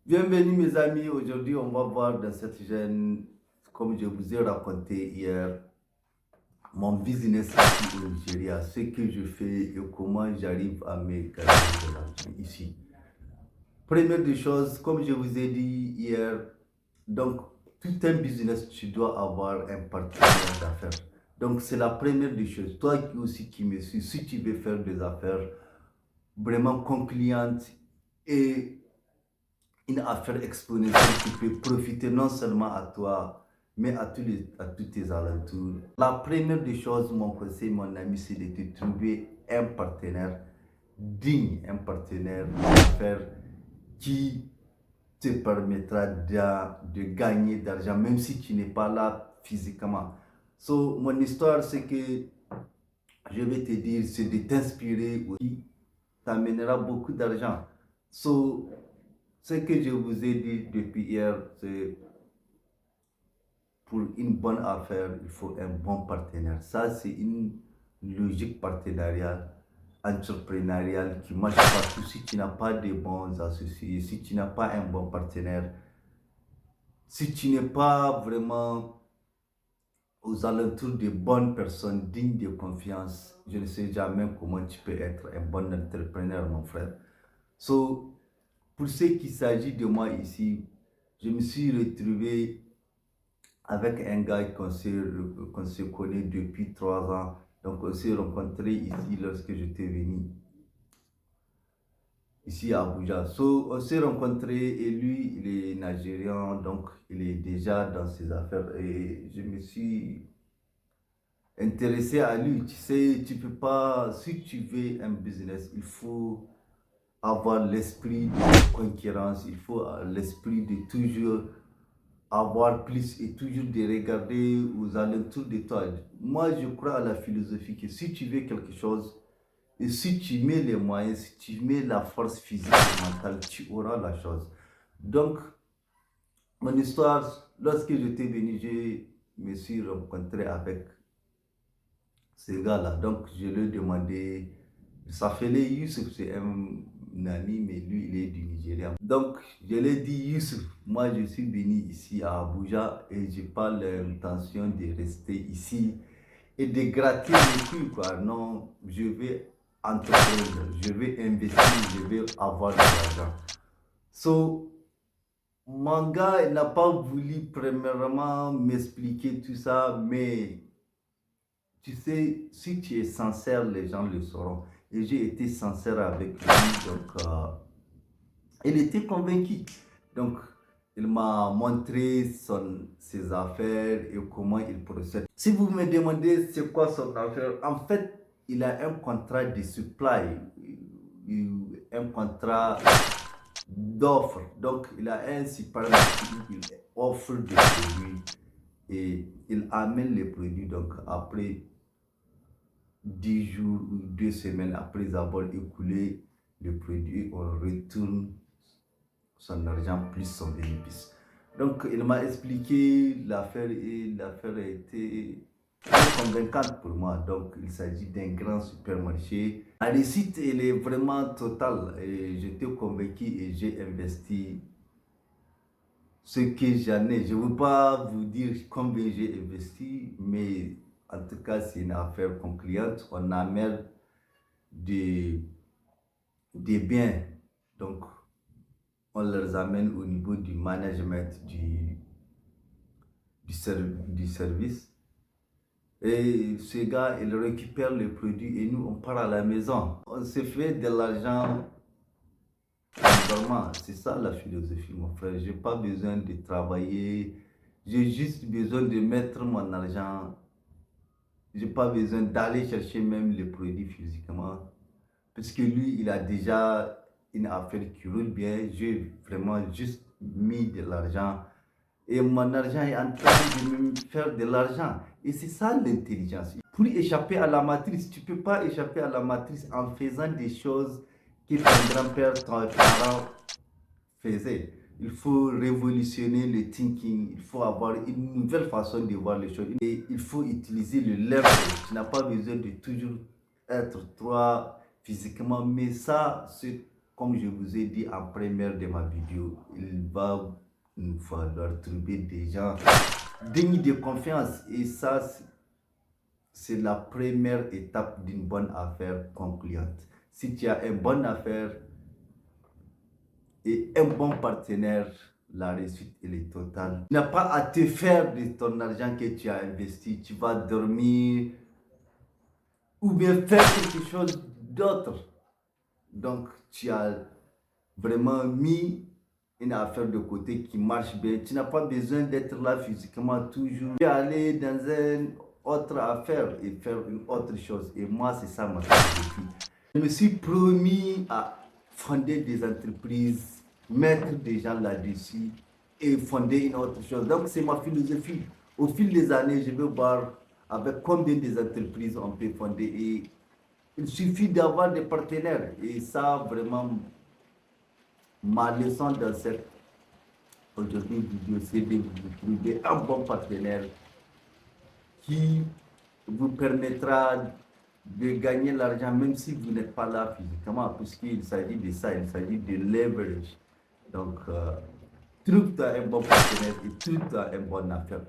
Bienvenue mes amis, aujourd'hui on va voir dans cette chaîne, comme je vous ai raconté hier, mon business ici au Nigeria, ce que je fais et comment j'arrive à me gagner de l'argent ici. Première des choses, comme je vous ai dit hier, donc tout un business, tu dois avoir un partenaire d'affaires. Donc c'est la première des choses. Toi aussi qui me suis, si tu veux faire des affaires vraiment concluantes et une affaire exponentielle qui peut profiter non seulement à toi, mais à tous tes alentours. La première des choses, mon conseil, mon ami, c'est de te trouver un partenaire digne, un partenaire d'affaires qui te permettra de gagner d'argent, même si tu n'es pas là physiquement. So, mon histoire, c'est que je vais te dire, c'est de t'inspirer aussi, t'amènera beaucoup d'argent. So, ce que je vous ai dit depuis hier, c'est pour une bonne affaire, il faut un bon partenaire. Ça, c'est une logique partenariale, entrepreneuriale qui marche partout. Si tu n'as pas de bons associés, si tu n'as pas un bon partenaire, si tu n'es pas vraiment aux alentours de bonnes personnes dignes de confiance, je ne sais jamais comment tu peux être un bon entrepreneur, mon frère. So, pour ce qui s'agit de moi ici, je me suis retrouvé avec un gars qu'on se connaît depuis 3 ans. Donc on s'est rencontré ici lorsque j'étais venu ici à Abuja. So, on s'est rencontré et lui, il est nigérian, donc il est déjà dans ses affaires et je me suis intéressé à lui. Tu sais, tu peux pas, si tu veux un business, il faut avoir l'esprit de concurrence, il faut l'esprit de toujours avoir plus et toujours de regarder aux alentours de toi. Moi, je crois à la philosophie que si tu veux quelque chose, et si tu mets les moyens, si tu mets la force physique et mentale, tu auras la chose. Donc, mon histoire, lorsque j'étais venu, je me suis rencontré avec ce gars-là. Donc, je lui ai demandé, ça fait les Youssef, c'est un ami, mais lui, il est du Nigeria. Donc, je lui ai dit, Youssef, moi, je suis venu ici à Abuja et je n'ai pas l'intention de rester ici et de gratter les couilles, quoi. Non, je vais entreprendre, je vais investir, je vais avoir de l'argent. So, mon gars, il n'a pas voulu premièrement m'expliquer tout ça, mais tu sais, si tu es sincère, les gens le sauront. Et j'ai été sincère avec lui, donc il était convaincu. Donc, il m'a montré ses affaires et comment il procède. Si vous me demandez c'est quoi son affaire, en fait, il a un contrat de supply, un contrat d'offre. Donc, il a un supermarché où il offre des produits et il amène les produits. Donc, après 10 jours ou 2 semaines après avoir écoulé le produit, on retourne son argent plus son bénéfice. Donc, il m'a expliqué l'affaire et l'affaire a été très convaincante pour moi. Donc, il s'agit d'un grand supermarché. La réussite, elle est vraiment totale et j'étais convaincu et j'ai investi ce que j'en ai. Je ne veux pas vous dire combien j'ai investi, mais en tout cas, c'est une affaire concluante. On amène des, des biens. Donc, on les amène au niveau du management du service. Et ce gars, il récupère les produits et nous, on part à la maison. On se fait de l'argent vraiment. C'est ça la philosophie, mon frère. Je n'ai pas besoin de travailler. J'ai juste besoin de mettre mon argent. Je n'ai pas besoin d'aller chercher même les produits physiquement. Parce que lui, il a déjà une affaire qui roule bien. J'ai vraiment juste mis de l'argent. Et mon argent est en train de me faire de l'argent. Et c'est ça l'intelligence. Pour échapper à la matrice, tu ne peux pas échapper à la matrice en faisant des choses que ton grand-père, ton parent faisaient. Il faut révolutionner le thinking, il faut avoir une nouvelle façon de voir les choses. Et il faut utiliser le leverage. Tu n'as pas besoin de toujours être toi physiquement, mais ça, c'est comme je vous ai dit en première de ma vidéo, il va nous falloir trouver des gens dignes de confiance. Et ça, c'est la première étape d'une bonne affaire concluante. Si tu as une bonne affaire et un bon partenaire, la réussite elle est totale. Tu n'as pas à te faire de ton argent que tu as investi. Tu vas dormir ou bien faire quelque chose d'autre. Donc, tu as vraiment mis une affaire de côté qui marche bien. Tu n'as pas besoin d'être là physiquement toujours. Tu peux aller dans une autre affaire et faire une autre chose. Et moi, c'est ça ma philosophie. Je me suis promis à fonder des entreprises, mettre des gens là-dessus et fonder une autre chose. Donc, c'est ma philosophie. Au fil des années, je vais voir avec combien des entreprises on peut fonder. Et il suffit d'avoir des partenaires. Et ça, vraiment, ma leçon dans cette aujourd'hui vidéo, c'est de vous trouver un bon partenaire qui vous permettra de gagner l'argent même si vous n'êtes pas là physiquement, puisqu'il s'agit de ça, il s'agit de leverage. Donc, trouve-toi un bon partenaire et trouve-toi une bonne affaire.